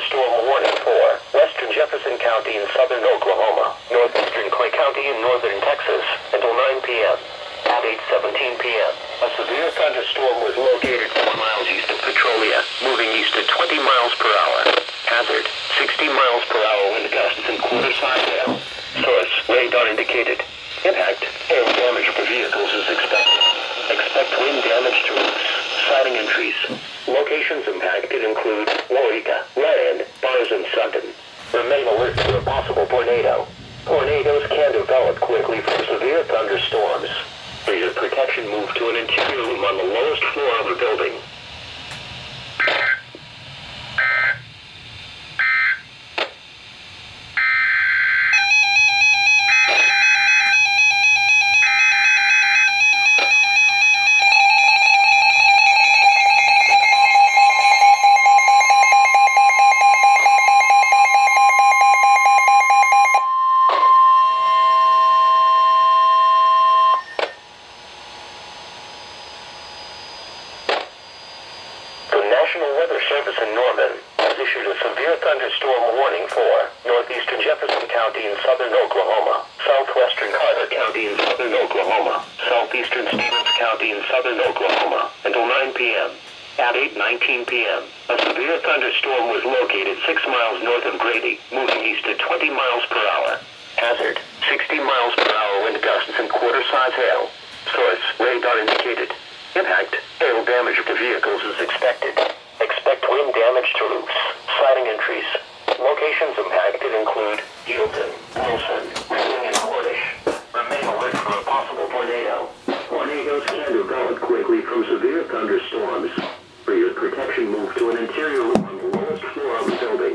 thunderstorm warning for western Jefferson County in southern Oklahoma, northeastern Clay County in northern Texas until 9 p.m. At 8:17 p.m., a severe thunderstorm was located 4 miles east of Petrolia, moving east at 20 miles per hour. Hazard, 60 miles per hour wind gusts and quarter-size hail. Source, radar indicated. Impact, hail damage to vehicles is expected. Expect wind damage to roofs, siding and trees. Locations impacted include Waurika, Land, Bars, and Sutton. Remain alert for a possible tornado. Tornadoes can develop quickly from severe thunderstorms. For your protection, move to an interior room on the lowest floor of a building. National Weather Service in Norman has issued a severe thunderstorm warning for northeastern Jefferson County in southern Oklahoma, southwestern Carter County in southern Oklahoma, southeastern Stevens County in southern Oklahoma until 9 p.m. At 8:19 p.m., a severe thunderstorm was located 6 miles north of Grady, moving east at 20 miles per hour. Hazard, 60 miles per hour wind gusts and quarter-size hail. Source, radar indicated. Impact, hail damage to vehicles is expected. Expect wind damage to roofs, siding and trees. Locations impacted include Hilton, Wilson, Reading, and Cordish. Remain alert for a possible tornado. Tornadoes can develop quickly from severe thunderstorms. For your protection, move to an interior room on the lowest floor of the building.